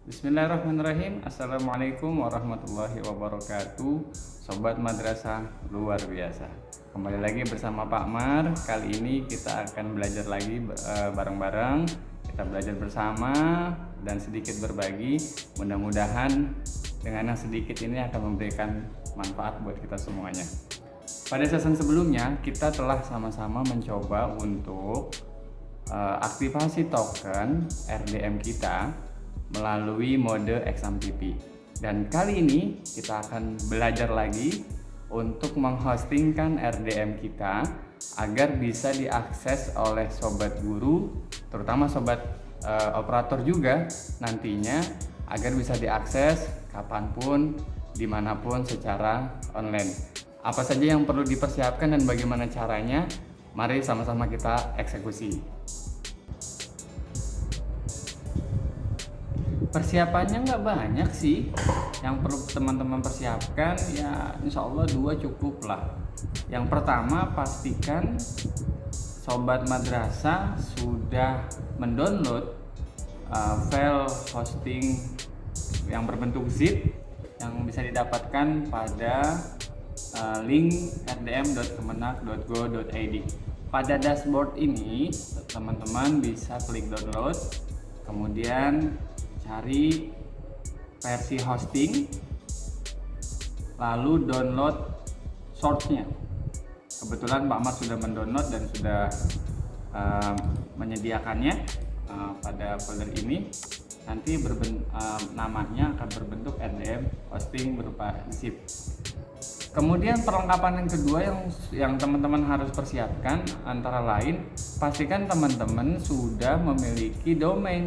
Bismillahirrahmanirrahim. Assalamualaikum warahmatullahi wabarakatuh. Sobat madrasah luar biasa. Kembali lagi bersama Pak Mar. Kali ini kita akan belajar lagi bareng-bareng. Kita belajar bersama dan sedikit berbagi. Mudah-mudahan dengan yang sedikit ini akan memberikan manfaat buat kita semuanya. Pada season sebelumnya kita telah sama-sama mencoba untuk aktivasi token RDM kita melalui mode XAMPP. Dan kali ini kita akan belajar lagi untuk menghostingkan RDM kita agar bisa diakses oleh sobat guru, terutama sobat operator juga nantinya, agar bisa diakses kapanpun, dimanapun secara online. Apa saja yang perlu dipersiapkan dan bagaimana caranya? Mari sama-sama kita eksekusi. Persiapannya nggak banyak sih, yang perlu teman-teman persiapkan ya insya Allah 2 cukup lah. Yang pertama, pastikan sobat madrasah sudah mendownload file hosting yang berbentuk zip yang bisa didapatkan pada link rdm.kemenak.go.id. Pada dashboard ini teman-teman bisa klik download, kemudian cari versi hosting, lalu download source-nya. Kebetulan Pak Mas sudah mendownload dan sudah menyediakannya pada folder ini. Nanti namanya akan berbentuk RDM hosting berupa zip. Kemudian perlengkapan yang kedua yang teman-teman harus persiapkan antara lain, pastikan teman-teman sudah memiliki domain.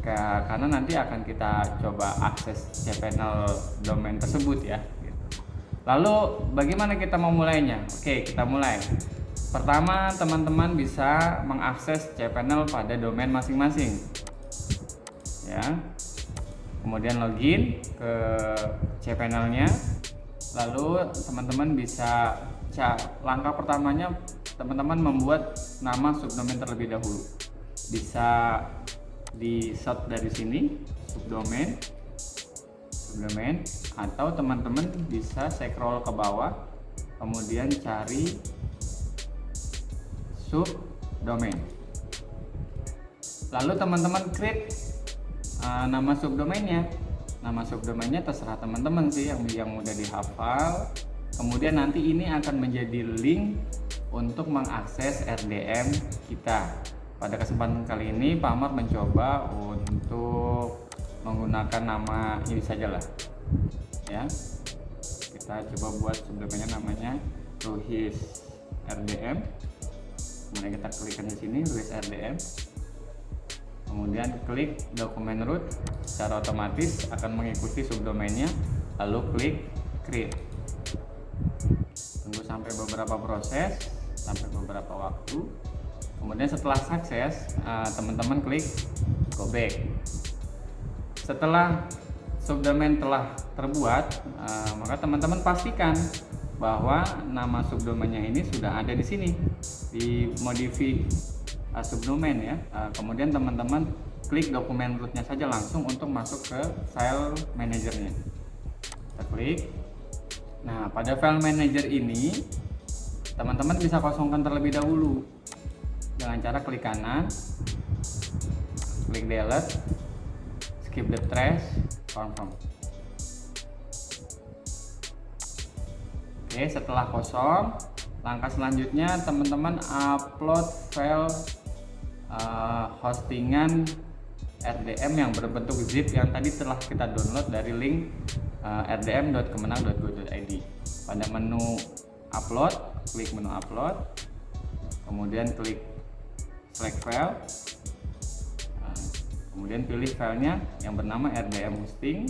Karena nanti akan kita coba akses cPanel domain tersebut ya. Lalu bagaimana kita memulainya? Oke, kita mulai. Pertama, teman-teman bisa mengakses cPanel pada domain masing-masing. Ya. Kemudian login ke cPanelnya. Lalu teman-teman bisa langkah pertamanya teman-teman membuat nama subdomain terlebih dahulu. Bisa di sort dari sini subdomain, atau teman-teman bisa scroll ke bawah kemudian cari subdomain, lalu teman-teman create nama subdomainnya terserah teman-teman sih yang mudah dihafal. Kemudian nanti ini akan menjadi link untuk mengakses RDM kita. Pada kesempatan kali ini Pak Amar mencoba untuk menggunakan nama ini sajalah ya. Kita coba buat subdomainnya namanya Ruhis RDM. Kemudian kita klikkan di sini Ruhis RDM. Kemudian klik dokumen root, secara otomatis akan mengikuti subdomainnya. Lalu klik create. Tunggu sampai beberapa proses, sampai beberapa waktu. Kemudian setelah sukses, teman-teman klik go back. Setelah subdomain telah terbuat, maka teman-teman pastikan bahwa nama subdomainnya ini sudah ada di sini di modify subdomain ya. Kemudian teman-teman klik dokumen rootnya saja langsung untuk masuk ke file manajernya. Kita klik. Nah, pada file manager ini teman-teman bisa kosongkan terlebih dahulu dengan cara klik kanan, klik delete, skip the trash, confirm. Oke, setelah kosong, langkah selanjutnya teman-teman upload file hostingan RDM yang berbentuk zip yang tadi telah kita download dari link rdm.kemenak.go.id. Pada menu upload, klik menu upload, kemudian klik select file, kemudian pilih filenya yang bernama RDM hosting,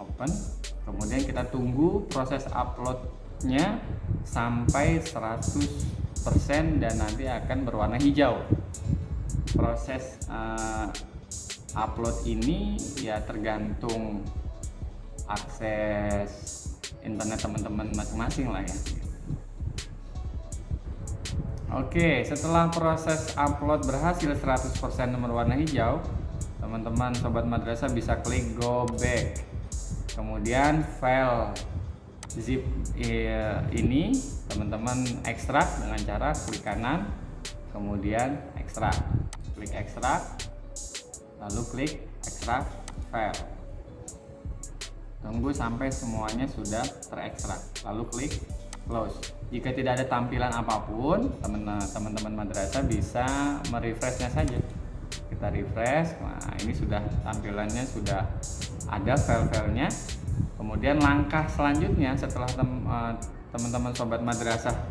open. Kemudian kita tunggu proses uploadnya sampai 100% dan nanti akan berwarna hijau. Proses upload ini ya tergantung akses internet teman-teman masing-masing lah ya. Oke, setelah proses upload berhasil 100% berwarna hijau, teman-teman sobat madrasah bisa klik go back, kemudian file zip ini teman-teman ekstrak dengan cara klik kanan, kemudian ekstrak, klik ekstrak, lalu klik ekstrak file. Tunggu sampai semuanya sudah terekstrak, lalu klik close. Jika tidak ada tampilan apapun, teman-teman madrasah bisa merefreshnya saja. Kita refresh, nah ini sudah tampilannya, sudah ada file-filenya. Kemudian langkah selanjutnya setelah teman-teman sobat madrasah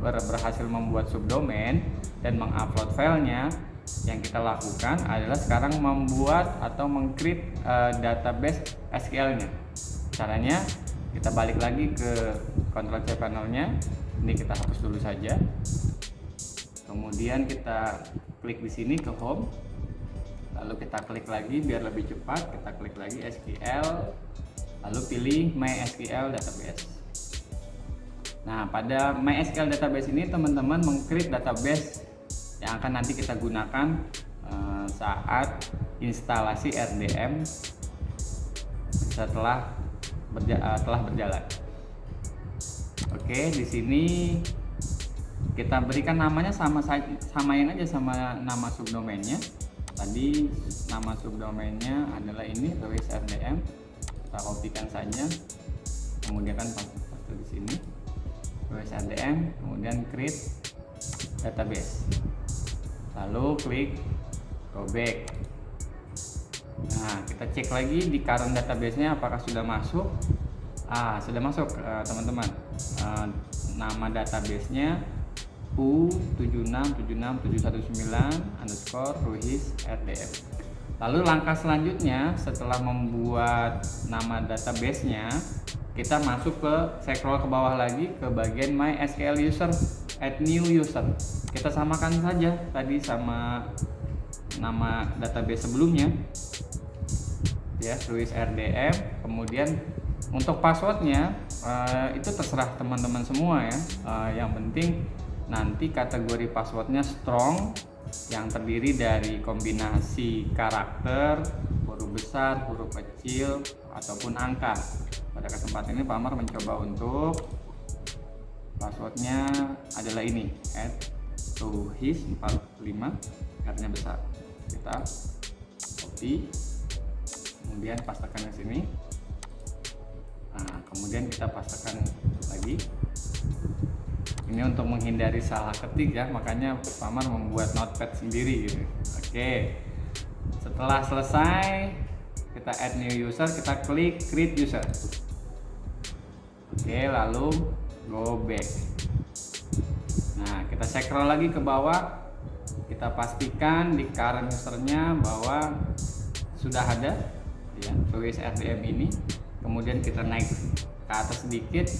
berhasil membuat subdomain dan mengupload filenya, yang kita lakukan adalah sekarang membuat atau meng-create database SQL-nya. Caranya kita balik lagi ke Ctrl+C panelnya. Ini kita hapus dulu saja. Kemudian kita klik di sini ke home. Lalu kita klik lagi biar lebih cepat. Kita klik lagi SQL. Lalu pilih MySQL database. Nah, pada MySQL database ini teman-teman meng-create database yang akan nanti kita gunakan saat instalasi RDM setelah berjalan. Oke, di sini kita berikan namanya samain aja sama nama subdomainnya. Tadi nama subdomainnya adalah ini Ruhis RDM. Kita kopikan saja. Kemudian kan paste di sini Ruhis RDM, kemudian create database. Lalu klik go back. Nah, kita cek lagi di current database-nya apakah sudah masuk. Sudah masuk teman-teman. Nama database-nya U7676719_Ruhis_RDM. Lalu langkah selanjutnya setelah membuat nama database-nya, kita masuk ke scroll ke bawah lagi ke bagian MySQL user, add new user. Kita samakan saja tadi sama nama database sebelumnya, ya, Ruhis RDM. Kemudian untuk passwordnya itu terserah teman-teman semua ya. Yang penting nanti kategori passwordnya strong, yang terdiri dari kombinasi karakter, huruf besar, huruf kecil, ataupun angka. Pada kesempatan ini Pak Amar mencoba untuk passwordnya adalah ini, @ruhis45, R-nya besar. Kita copy, kemudian pastekan ke sini. Nah, kemudian kita pastekan lagi. Ini untuk menghindari salah ketik ya, makanya Pak Amar membuat notepad sendiri gitu. Oke. Setelah selesai, kita add new user, kita klik create user. Oke, lalu go back. Nah, kita scroll lagi ke bawah. Kita pastikan di current usernya bahwa sudah ada ya Ruhis RDM ini. Kemudian kita naik ke atas sedikit.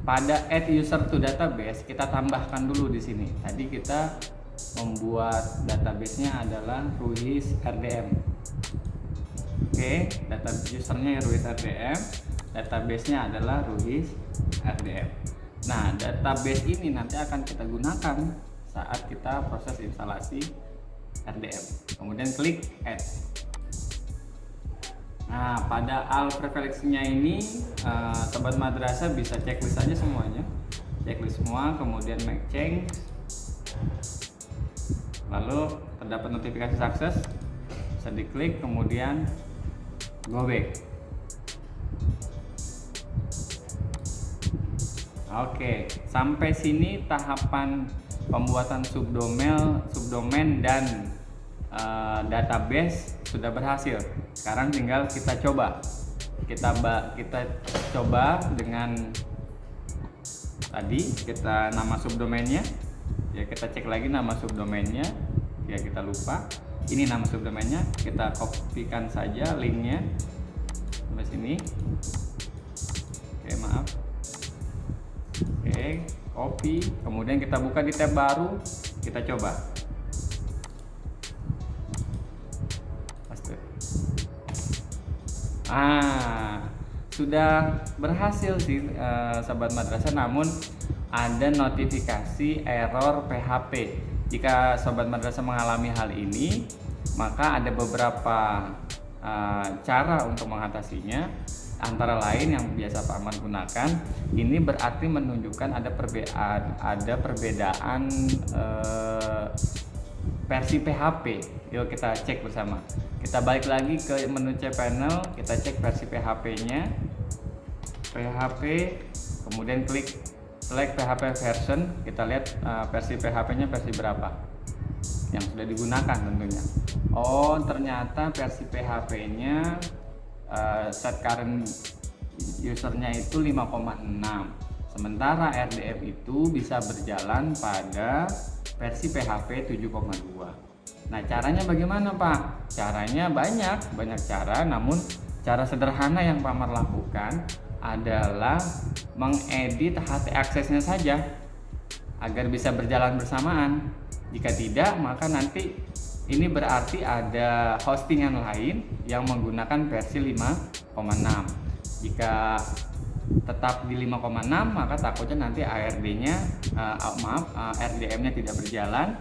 Pada add user to database, kita tambahkan dulu di sini. Tadi kita membuat database-nya adalah Ruhis RDM. Oke, data usernya Ruhis RDM, database-nya adalah Ruhis RDM. Nah, database ini nanti akan kita gunakan saat kita proses instalasi RDM. Kemudian klik add. Nah, pada all preferensinya ini sobat madrasah bisa checklist aja semuanya, checklist semua, kemudian make change, lalu terdapat notifikasi sukses, bisa diklik, kemudian go back. Oke, sampai sini tahapan pembuatan subdomain dan database sudah berhasil. Sekarang tinggal kita coba. Kita coba dengan tadi kita nama subdomainnya. Ya, kita cek lagi nama subdomainnya. Ya, kita lupa. Ini nama subdomainnya. Kita kopikan saja linknya sampai sini. Oke, maaf. Oke, copy. Kemudian kita buka di tab baru. Kita coba. Sudah berhasil sih sobat madrasah, namun ada notifikasi error PHP. Jika sobat madrasah mengalami hal ini, maka ada beberapa cara untuk mengatasinya. Antara lain yang biasa Pak Amar gunakan, ini berarti menunjukkan ada perbedaan versi PHP. Yuk kita cek bersama. Kita balik lagi ke menu cPanel, kita cek versi PHP-nya. PHP, kemudian klik select PHP version, kita lihat versi PHP-nya versi berapa yang sudah digunakan tentunya. Oh, ternyata versi PHP-nya set current usernya itu 5,6, sementara RDM itu bisa berjalan pada versi PHP 7,2. Nah, caranya bagaimana Pak? Caranya banyak cara, namun cara sederhana yang Pak Amar lakukan adalah mengedit HT aksesnya saja agar bisa berjalan bersamaan. Jika tidak, maka nanti ini berarti ada hostingan lain yang menggunakan versi 5,6. Jika tetap di 5,6, maka takutnya nanti RDM-nya tidak berjalan.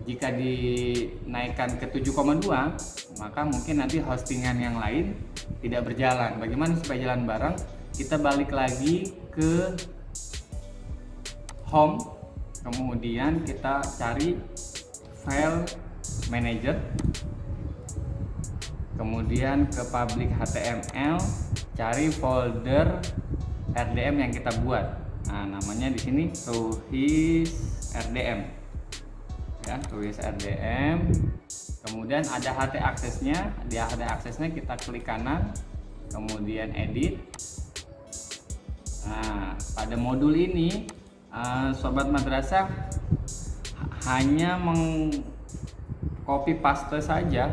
Jika dinaikkan ke 7,2, maka mungkin nanti hostingan yang lain tidak berjalan. Bagaimana supaya jalan bareng? Kita balik lagi ke home, kemudian kita cari file manager, kemudian ke public HTML, cari folder RDM yang kita buat. Nah, namanya di sini Ruhis RDM. Ya, Ruhis RDM. Kemudian ada HT aksesnya. Di HT aksesnya kita klik kanan, kemudian edit. Nah, pada modul ini Sobat Madrasah hanya copy paste saja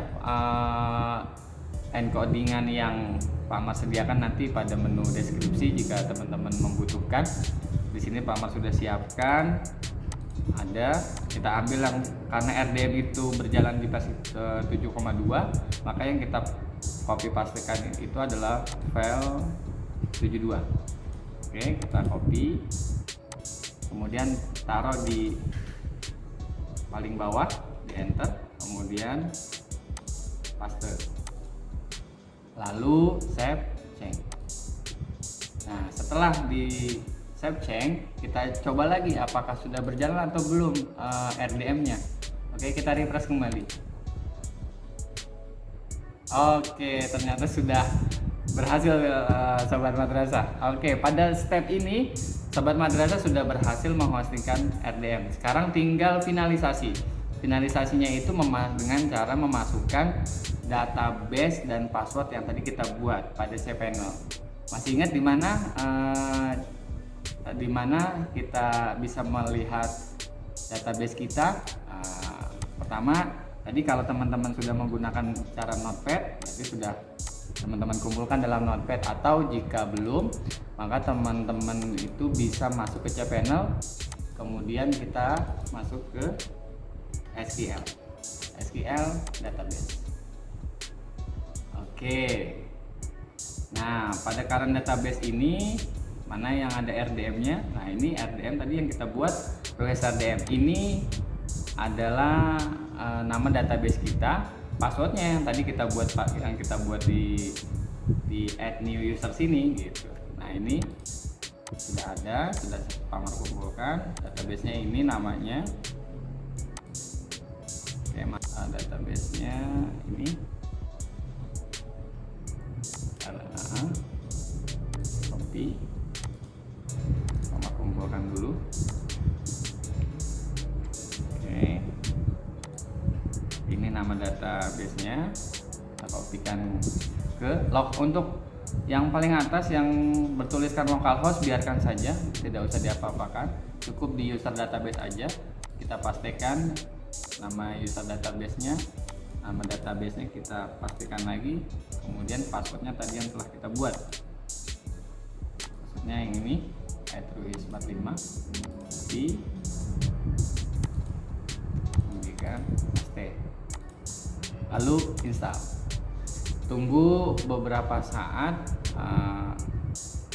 encodingan yang Pak Amar sediakan nanti pada menu deskripsi jika teman-teman membutuhkan. Di sini Pak Amar sudah siapkan, ada, kita ambil yang karena RDM itu berjalan di versi 7,2, maka yang kita copy pastekan itu adalah file 72. Oke, kita copy, kemudian taruh di paling bawah, di enter, kemudian paste, lalu save change. Nah, setelah di save change, kita coba lagi apakah sudah berjalan atau belum RDM-nya. Oke, kita refresh kembali. Oke, ternyata sudah berhasil Sobat Madrasah. Oke, pada step ini Sobat Madrasah sudah berhasil menghostingkan RDM. Sekarang tinggal finalisasi. Finalisasinya itu dengan cara memasukkan database dan password yang tadi kita buat pada cPanel. Masih ingat di mana kita bisa melihat database kita? Pertama, tadi kalau teman-teman sudah menggunakan cara Notepad, berarti sudah teman-teman kumpulkan dalam Notepad, atau jika belum, maka teman-teman itu bisa masuk ke cPanel, kemudian kita masuk ke SQL database. Oke. Nah, pada current database ini mana yang ada RDM-nya? Nah, ini RDM tadi yang kita buat, Ruhis RDM. Ini adalah nama database kita. Passwordnya yang tadi kita buat, di add new user sini gitu. Nah, ini sudah ada, sudah Pak Amar kumpulkan. Database-nya ini namanya. Oke, database-nya ini. Copy. Pak Amar kumpulkan dulu. Oke. Ini nama database-nya. Kita kopikan ke log. Untuk yang paling atas yang bertuliskan localhost biarkan saja, tidak usah diapa-apakan, cukup di user database aja. Kita pastikan nama user database-nya, nama database-nya kita pastikan lagi, kemudian passwordnya tadi yang telah kita buat. Passwordnya yang ini, @ruhis45, kemudian paste, lalu install. Tunggu beberapa saat.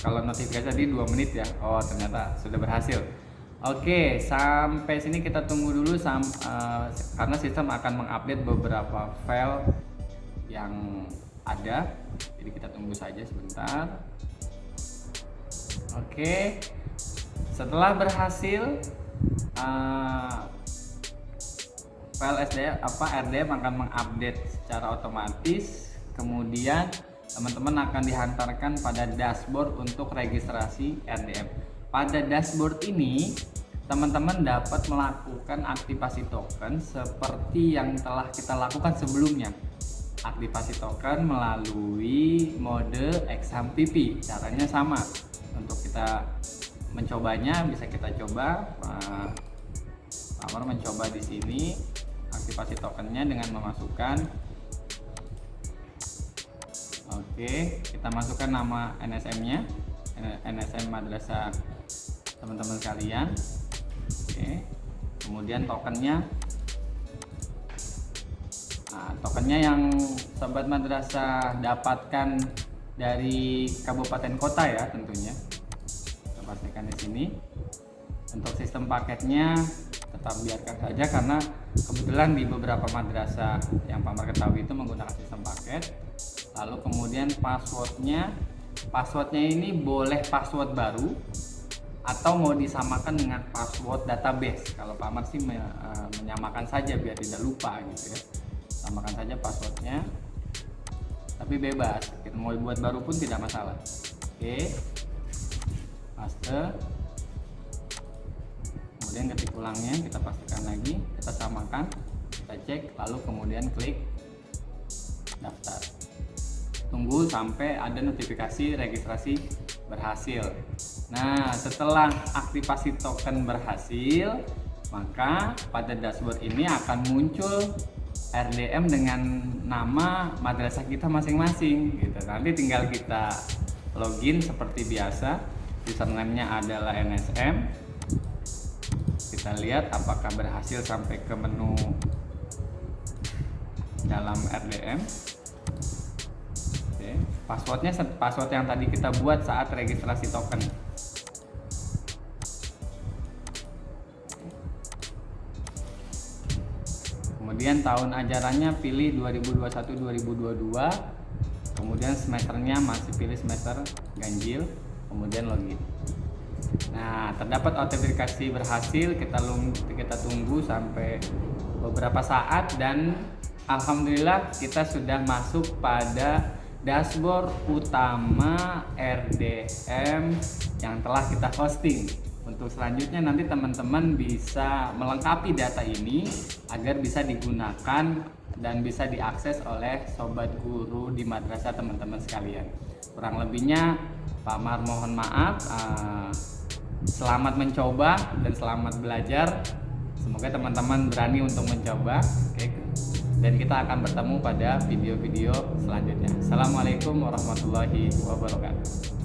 Kalau notifikasi tadi 2 menit ya. Oh, ternyata sudah berhasil. Oke, sampai sini kita tunggu dulu karena sistem akan mengupdate beberapa file yang ada. Jadi kita tunggu saja sebentar. Oke, setelah berhasil file RDM akan mengupdate secara otomatis. Kemudian teman-teman akan dihantarkan pada dashboard untuk registrasi RDM. Pada dashboard ini teman-teman dapat melakukan aktivasi token seperti yang telah kita lakukan sebelumnya. Aktivasi token melalui mode XAMPP. Caranya sama. Untuk kita mencobanya bisa kita coba. Pak Amar mencoba di sini aktivasi tokennya dengan memasukkan. Oke, kita masukkan nama NSM-nya, NSM madrasah teman-teman sekalian. Oke, kemudian tokennya. Nah, tokennya yang sobat madrasah dapatkan dari kabupaten kota ya tentunya. Kita pastikan di sini. Untuk sistem paketnya tetap biarkan saja karena kebetulan di beberapa madrasah yang Pak Amar ketahui itu menggunakan sistem paket. Lalu kemudian passwordnya ini boleh password baru atau mau disamakan dengan password database. Kalau Pak Amar sih menyamakan saja biar tidak lupa gitu ya. Samakan saja passwordnya, tapi bebas. Kita mau buat baru pun tidak masalah. Oke, paste. Kemudian ketik ulangnya kita pastikan lagi, kita samakan, kita cek, lalu kemudian klik daftar. Tunggu sampai ada notifikasi registrasi berhasil. Nah, setelah aktivasi token berhasil, maka pada dashboard ini akan muncul RDM dengan nama madrasah kita masing-masing gitu. Nanti tinggal kita login seperti biasa. Username-nya adalah NSM. Kita lihat apakah berhasil sampai ke menu dalam RDM. Oke, password yang tadi kita buat saat registrasi token. Kemudian tahun ajarannya pilih 2021-2022. Kemudian semesternya masih pilih semester ganjil. Kemudian login. Nah, terdapat autentikasi berhasil. Kita tunggu sampai beberapa saat dan alhamdulillah kita sudah masuk pada dashboard utama RDM yang telah kita posting. Untuk selanjutnya nanti teman-teman bisa melengkapi data ini agar bisa digunakan dan bisa diakses oleh sobat guru di madrasah teman-teman sekalian. Kurang lebihnya Pak Amar mohon maaf. Selamat mencoba dan selamat belajar. Semoga teman-teman berani untuk mencoba. Oke. Dan kita akan bertemu pada video-video selanjutnya. Assalamualaikum warahmatullahi wabarakatuh.